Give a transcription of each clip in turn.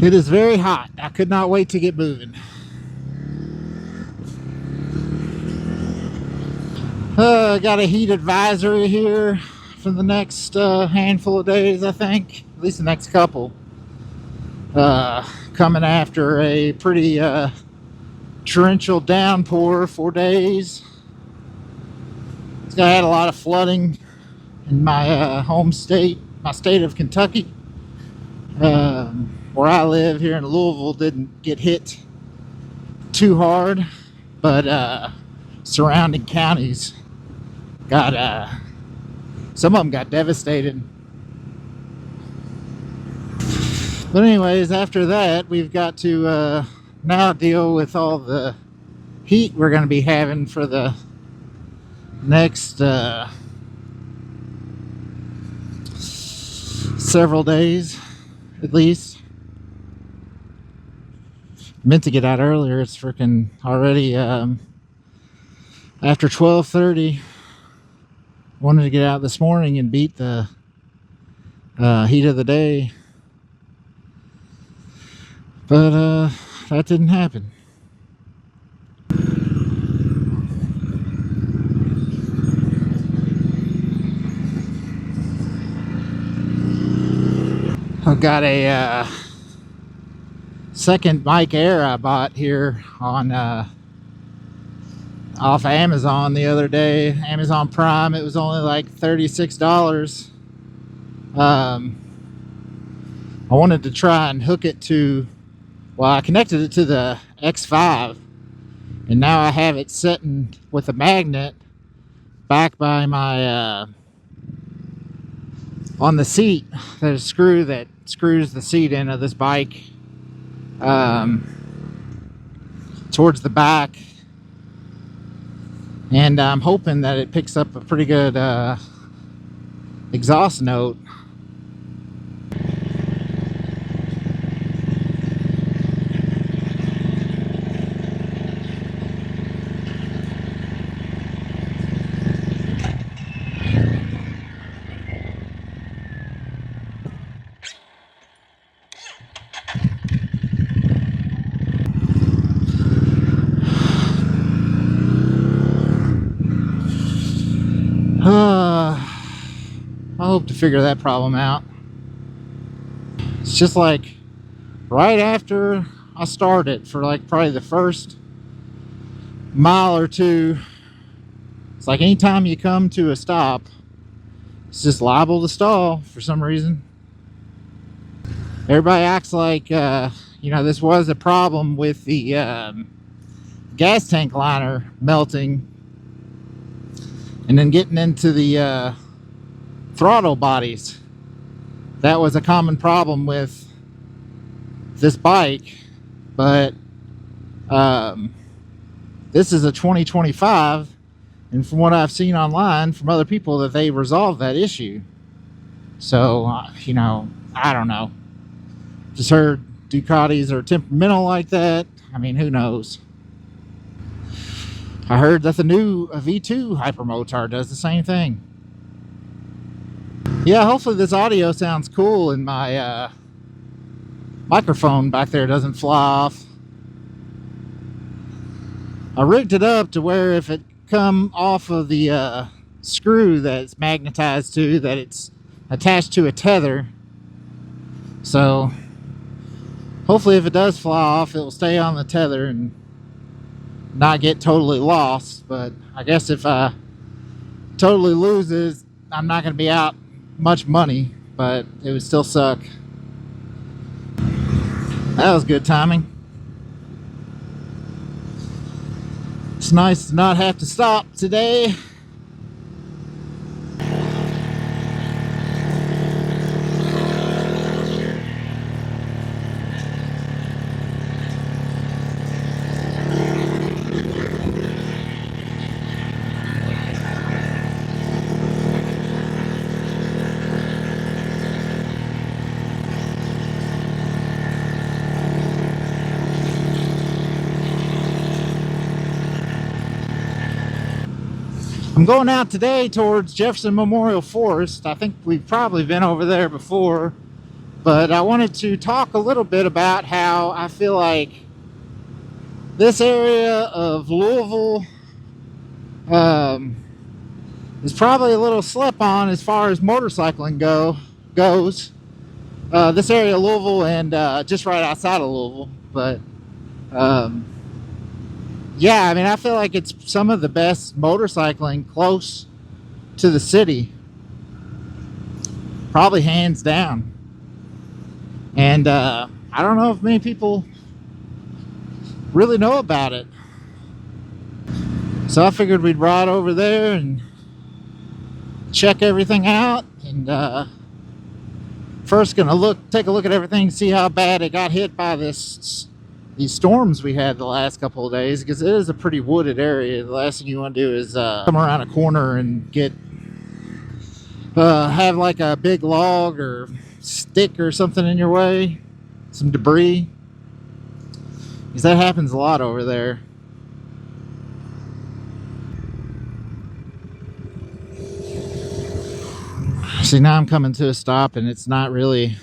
It is very hot. I could not wait to get moving. Got a heat advisory here for the next handful of days, I think. At least the next couple. Coming after a pretty torrential downpour for days. I had a lot of flooding in my home state, my state of Kentucky. Where I live here in Louisville didn't get hit too hard, but surrounding counties got some of them got devastated. But anyways, after that, we've got to now deal with all the heat we're going to be having for the next several days, at least. Meant to get out earlier. It's freaking already after 12:30. Wanted to get out this morning and beat the heat of the day, but that didn't happen. I've got a second Mic Air I bought here on off Amazon the other day. Amazon Prime. It was only like $36. I wanted to try and hook it to, well, I connected it to the X5, and now I have it sitting with a magnet back by my on the seat. There's a screw that screws the seat in of this bike towards the back, and I'm hoping that it picks up a pretty good exhaust note. I hope to figure that problem out. It's just like right after I started, for like probably the first mile or two, it's like anytime you come to a stop, it's just liable to stall for some reason. Everybody acts like this was a problem with the gas tank liner melting and then getting into the throttle bodies. That was a common problem with this bike, but this is a 2025, and from what I've seen online from other people, that they resolved that issue. So I don't know, just heard Ducatis are temperamental like that. I mean, who knows? I heard that the new V2 Hypermotard does the same thing. Yeah, hopefully this audio sounds cool and my microphone back there doesn't fly off. I rigged it up to where if it come off of the screw that it's magnetized to, that it's attached to a tether. So hopefully if it does fly off, it will stay on the tether and not get totally lost. But I guess if I totally lose it, I'm not going to be out much money, but it would still suck. That was good timing. It's nice to not have to stop today. I'm going out today towards Jefferson Memorial Forest. I think we've probably been over there before, But I wanted to talk a little bit about how I feel like this area of Louisville is probably a little slept on as far as motorcycling goes. This area of Louisville and just right outside of Louisville. But yeah, I mean, I feel like it's some of the best motorcycling close to the city. Probably hands down. And I don't know if many people really know about it. So I figured we'd ride over there and check everything out. And first gonna take a look at everything, see how bad it got hit by these storms we had the last couple of days, because it is a pretty wooded area. The last thing you want to do is come around a corner and have like a big log or stick or something in your way, some debris, because that happens a lot over there. See, now I'm coming to a stop and it's not really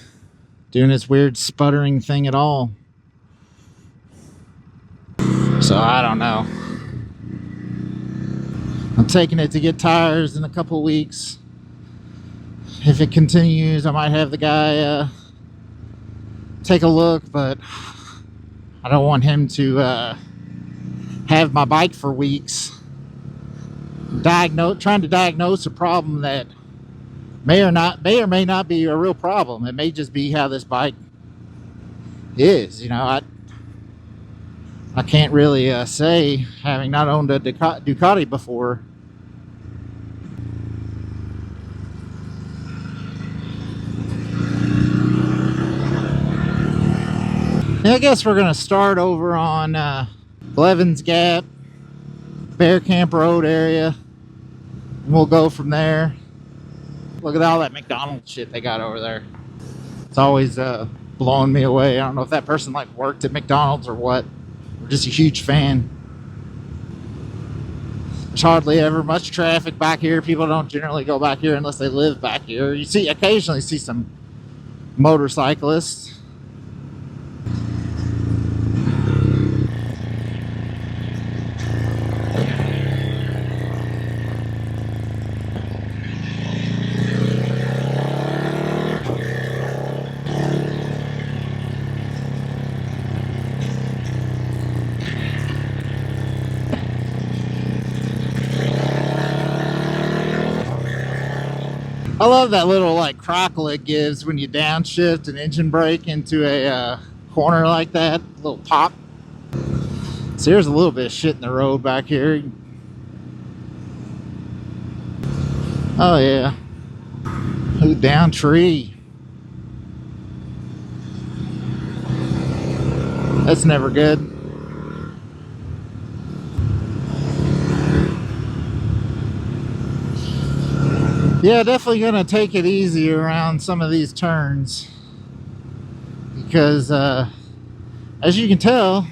doing its weird sputtering thing at all. So I don't know. I'm taking it to get tires in a couple weeks. If it continues, I might have the guy take a look, but I don't want him to have my bike for weeks. Trying to diagnose a problem that may or may not be a real problem. It may just be how this bike is. You know, I can't really say, having not owned a Ducati before. I guess we're gonna start over on Blevins Gap, Bear Camp Road area, and we'll go from there. Look at all that McDonald's shit they got over there. It's always blowing me away. I don't know if that person like worked at McDonald's or what. We're just a huge fan. There's hardly ever much traffic back here. People don't generally go back here unless they live back here. You occasionally see some motorcyclists. I love that little like crackle it gives when you downshift an engine brake into a corner like that. A little pop. So there's a little bit of shit in the road back here. Oh yeah. Ooh, down tree. That's never good. Yeah, definitely gonna take it easy around some of these turns, because as you can tell,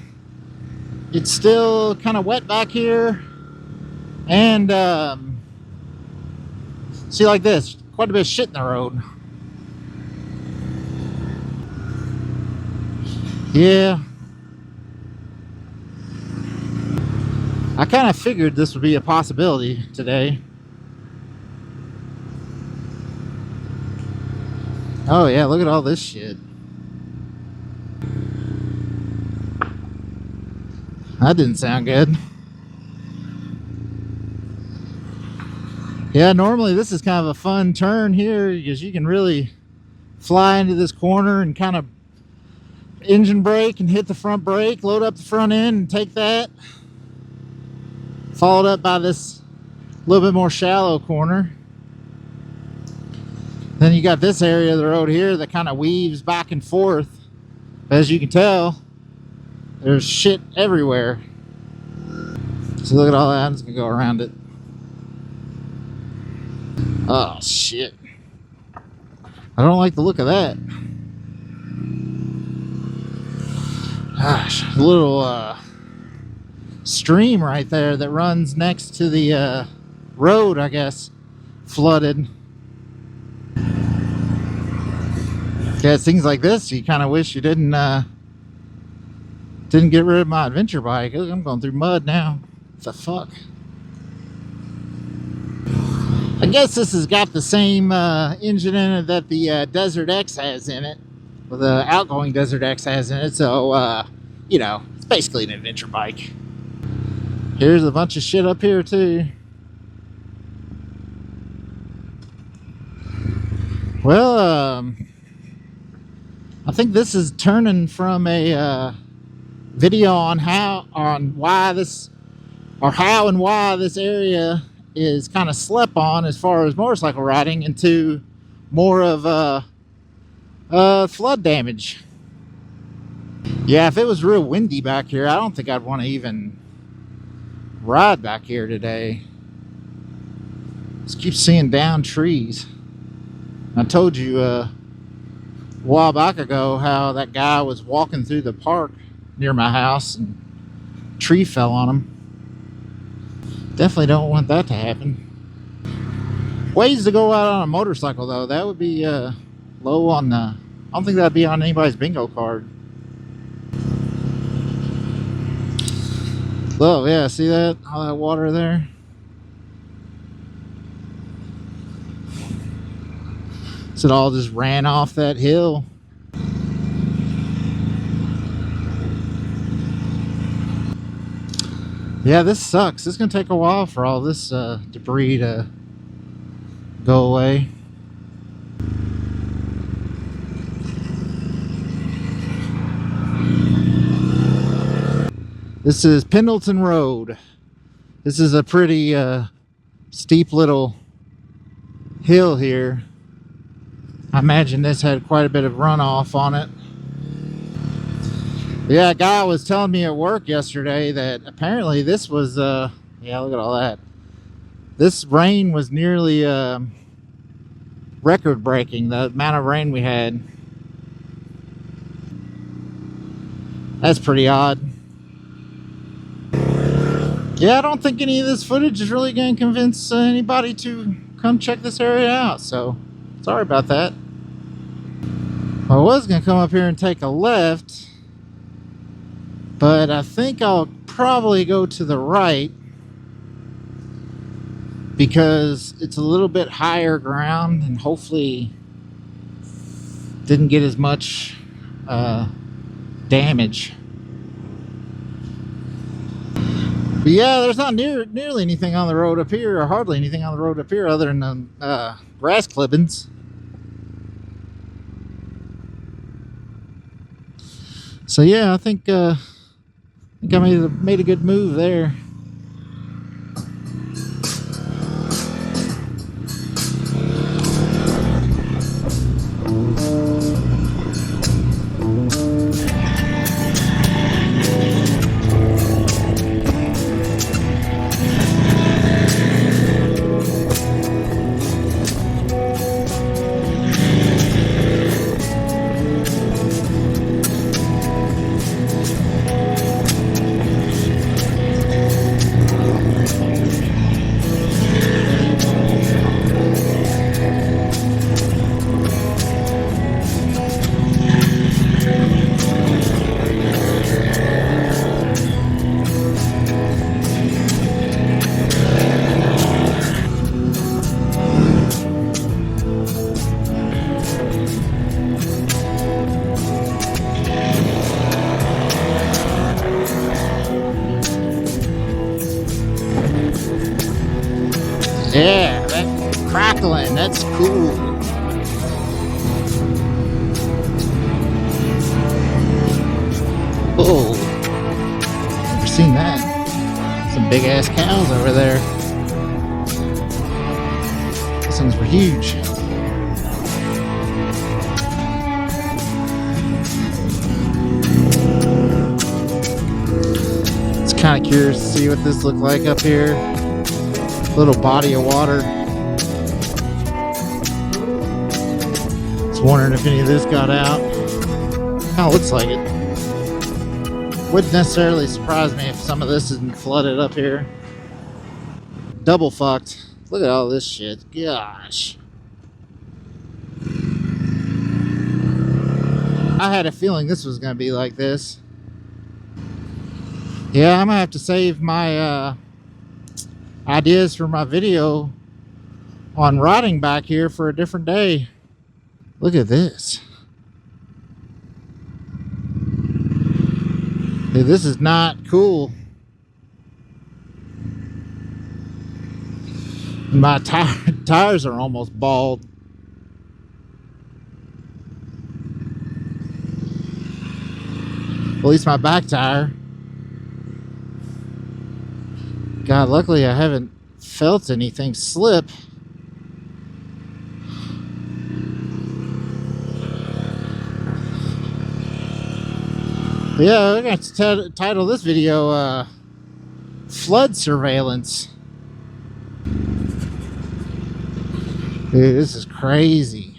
it's still kind of wet back here. And see, like this, quite a bit of shit in the road. Yeah, I kind of figured this would be a possibility today. Oh yeah, look at all this shit. That didn't sound good. Yeah, normally this is kind of a fun turn here, because you can really fly into this corner and kind of engine brake and hit the front brake, load up the front end and take that. Followed up by this little bit more shallow corner. Then you got this area of the road here that kind of weaves back and forth. As you can tell, there's shit everywhere. So look at all that. I'm just gonna go around it. Oh shit. I don't like the look of that. Gosh, a little stream right there that runs next to the road, I guess, flooded. Yeah, it's things like this you kind of wish you didn't get rid of my adventure bike. I'm going through mud now. What the fuck? I guess this has got the same engine in it that the Desert X has in it. Well, the outgoing Desert X has in it. So, you know, it's basically an adventure bike. Here's a bunch of shit up here, too. Well, I think this is turning from a video on how and why this area is kind of slept on as far as motorcycle riding into more of flood damage. Yeah, if it was real windy back here, I don't think I'd want to even ride back here today. Just keep seeing down trees. I told you a while back ago how that guy was walking through the park near my house and a tree fell on him. Definitely don't want that to happen. Ways to go out on a motorcycle, though, that would be low on the... I don't think that'd be on anybody's bingo card. Oh, yeah, see that? All that water there? So it all just ran off that hill. Yeah, this sucks. It's going to take a while for all this debris to go away. This is Pendleton Road. This is a pretty steep little hill here. I imagine this had quite a bit of runoff on it. Yeah, a guy was telling me at work yesterday that apparently this was, yeah, look at all that. This rain was nearly record-breaking, the amount of rain we had. That's pretty odd. Yeah, I don't think any of this footage is really going to convince anybody to come check this area out, so sorry about that. I was going to come up here and take a left, but I think I'll probably go to the right because it's a little bit higher ground and hopefully didn't get as much damage. But yeah, there's not nearly anything on the road up here, or hardly anything on the road up here other than the grass clippings. So yeah, I think I made a good move there. Yeah, that crackling, that's cool. Oh, never seen that. Some big ass cows over there. These things were huge. It's kind of curious to see what this looked like up here. Little body of water. Just wondering if any of this got out. Kind of looks like it. Wouldn't necessarily surprise me if some of this isn't flooded up here. Double fucked. Look at all this shit. Gosh. I had a feeling this was going to be like this. Yeah, I'm going to have to save my ideas for my video on riding back here for a different day. Look at this. Dude, this is not cool. My tires are almost bald. At least my back tire. God, luckily I haven't felt anything slip. But yeah, we're going to title this video Flood Surveillance. Dude, this is crazy.